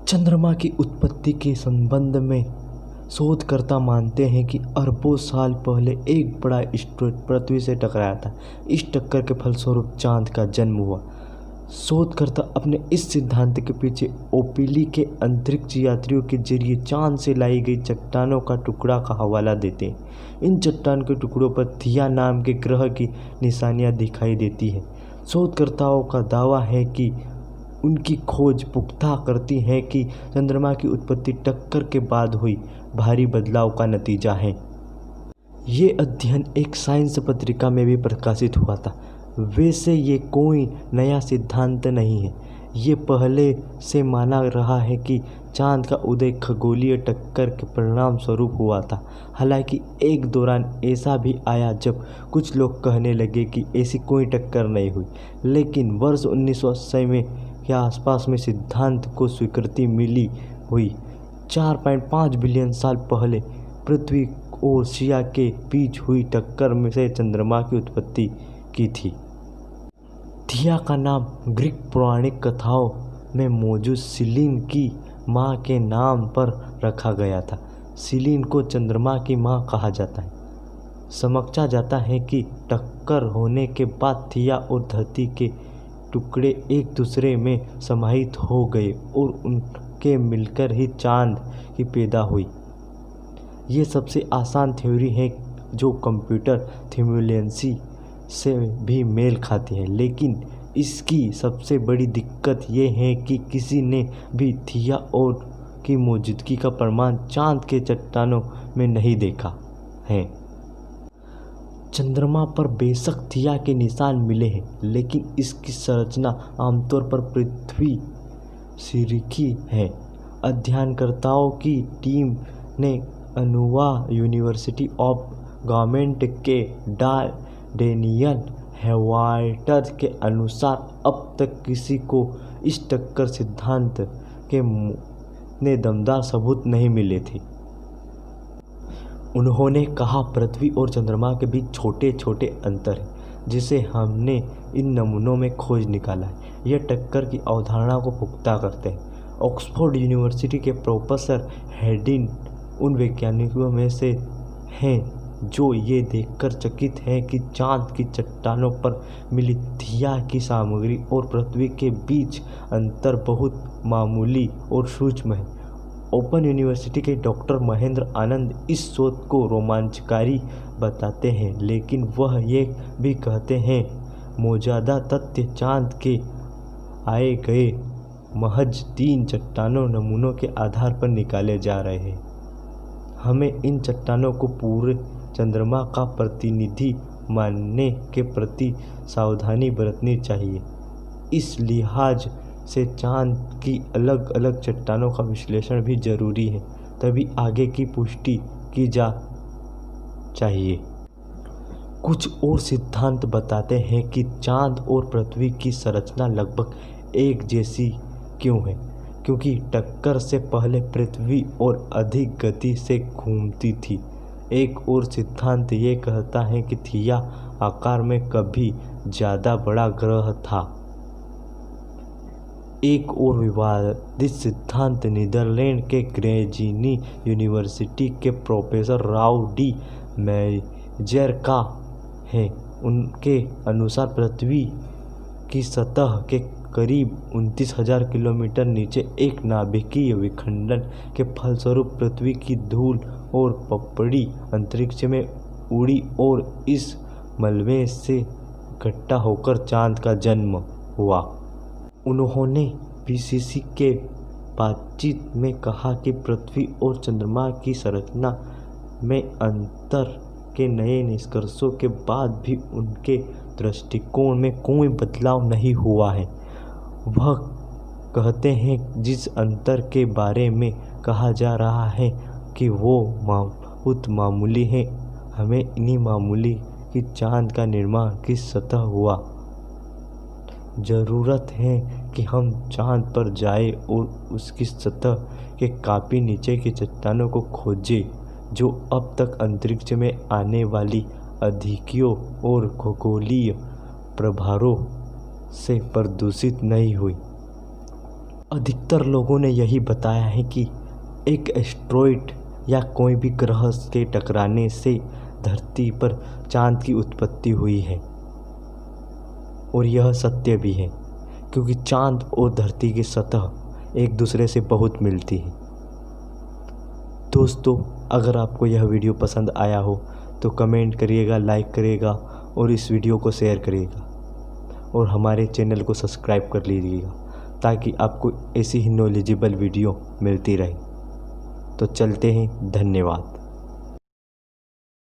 चंद्रमा की उत्पत्ति के संबंध में शोधकर्ता मानते हैं कि अरबों साल पहले एक बड़ा एस्टेरॉयड पृथ्वी से टकराया था। इस टक्कर के फलस्वरूप चांद का जन्म हुआ। शोधकर्ता अपने इस सिद्धांत के पीछे ओपीली के अंतरिक्ष यात्रियों के जरिए चांद से लाई गई चट्टानों का टुकड़ा का हवाला देते हैं। इन चट्टान के टुकड़ों पर थिया नाम के ग्रह की निशानियां दिखाई देती हैं। शोधकर्ताओं का दावा है कि उनकी खोज पुख्ता करती है कि चंद्रमा की उत्पत्ति टक्कर के बाद हुई भारी बदलाव का नतीजा है। ये अध्ययन एक साइंस पत्रिका में भी प्रकाशित हुआ था। वैसे ये कोई नया सिद्धांत नहीं है। ये पहले से माना रहा है कि चांद का उदय खगोलीय टक्कर के परिणाम स्वरूप हुआ था। हालांकि एक दौरान ऐसा भी आया जब कुछ लोग कहने लगे कि ऐसी कोई टक्कर नहीं हुई, लेकिन वर्ष 1980 में के आसपास में सिद्धांत को स्वीकृति मिली हुई। 4.5 बिलियन साल पहले पृथ्वी और शिया के बीच हुई टक्कर में से चंद्रमा की उत्पत्ति की थी। थिया का नाम ग्रीक पौराणिक कथाओं में मौजूद सिलीन की माँ के नाम पर रखा गया था। सिलीन को चंद्रमा की माँ कहा जाता है। समझा जाता है कि टक्कर होने के बाद थिया और धरती के टुकड़े एक दूसरे में समाहित हो गए और उनके मिलकर ही चांद की पैदा हुई। ये सबसे आसान थ्योरी है जो कंप्यूटर सिमुलेशन से भी मेल खाती है, लेकिन इसकी सबसे बड़ी दिक्कत ये है कि किसी ने भी थिया और की मौजूदगी का प्रमाण चांद के चट्टानों में नहीं देखा है। चंद्रमा पर बेशक थिया के निशान मिले हैं, लेकिन इसकी संरचना आमतौर पर पृथ्वी सरीखी है। अध्ययनकर्ताओं की टीम ने अनुवा यूनिवर्सिटी ऑफ गवर्नमेंट के डेनियल हेवाइटर के अनुसार अब तक किसी को इस टक्कर सिद्धांत के ने दमदार सबूत नहीं मिले थे। उन्होंने कहा, पृथ्वी और चंद्रमा के बीच छोटे छोटे अंतर हैं जिसे हमने इन नमूनों में खोज निकाला है। यह टक्कर की अवधारणा को पुख्ता करते हैं। ऑक्सफोर्ड यूनिवर्सिटी के प्रोफेसर हेडिन उन वैज्ञानिकों में से हैं जो ये देखकर चकित हैं कि चांद की चट्टानों पर मिली थिया की सामग्री और पृथ्वी के बीच अंतर बहुत मामूली और सूक्ष्म है। ओपन यूनिवर्सिटी के डॉक्टर महेंद्र आनंद इस शोध को रोमांचकारी बताते हैं, लेकिन वह ये भी कहते हैं, मौजूदा तथ्य चांद के आए गए महज 3 चट्टानों नमूनों के आधार पर निकाले जा रहे हैं। हमें इन चट्टानों को पूरे चंद्रमा का प्रतिनिधि मानने के प्रति सावधानी बरतनी चाहिए। इस लिहाज से चांद की अलग अलग चट्टानों का विश्लेषण भी जरूरी है, तभी आगे की पुष्टि की जा चाहिए। कुछ और सिद्धांत बताते हैं कि चांद और पृथ्वी की संरचना लगभग एक जैसी क्यों है, क्योंकि टक्कर से पहले पृथ्वी और अधिक गति से घूमती थी। एक और सिद्धांत ये कहता है कि थिया आकार में कभी ज़्यादा बड़ा ग्रह था। एक और विवादित सिद्धांत नीदरलैंड के ग्रेजिनी यूनिवर्सिटी के प्रोफेसर राव डी मेजर का है। उनके अनुसार पृथ्वी की सतह के करीब 29,000 किलोमीटर नीचे एक नाभिकीय विखंडन के फलस्वरूप पृथ्वी की धूल और पपड़ी अंतरिक्ष में उड़ी और इस मलबे से इकट्ठा होकर चांद का जन्म हुआ। उन्होंने बीबीसी के बातचीत में कहा कि पृथ्वी और चंद्रमा की संरचना में अंतर के नए निष्कर्षों के बाद भी उनके दृष्टिकोण में कोई बदलाव नहीं हुआ है। वह कहते हैं, जिस अंतर के बारे में कहा जा रहा है कि वो बहुत मामूली है, हमें इन्हीं मामूली कि चांद का निर्माण किस सतह हुआ। ज़रूरत है कि हम चांद पर जाएं और उसकी सतह के काफ़ी नीचे की चट्टानों को खोजें जो अब तक अंतरिक्ष में आने वाली अधिकियों और खगोलीय प्रभारों से प्रदूषित नहीं हुई। अधिकतर लोगों ने यही बताया है कि एक एस्टेरॉयड या कोई भी ग्रह के टकराने से धरती पर चांद की उत्पत्ति हुई है। और यह सत्य भी है, क्योंकि चांद और धरती की सतह एक दूसरे से बहुत मिलती है। दोस्तों, अगर आपको यह वीडियो पसंद आया हो तो कमेंट करिएगा, लाइक करिएगा और इस वीडियो को शेयर करिएगा और हमारे चैनल को सब्सक्राइब कर लीजिएगा ताकि आपको ऐसी ही नॉलेजेबल वीडियो मिलती रहे। तो चलते हैं, धन्यवाद।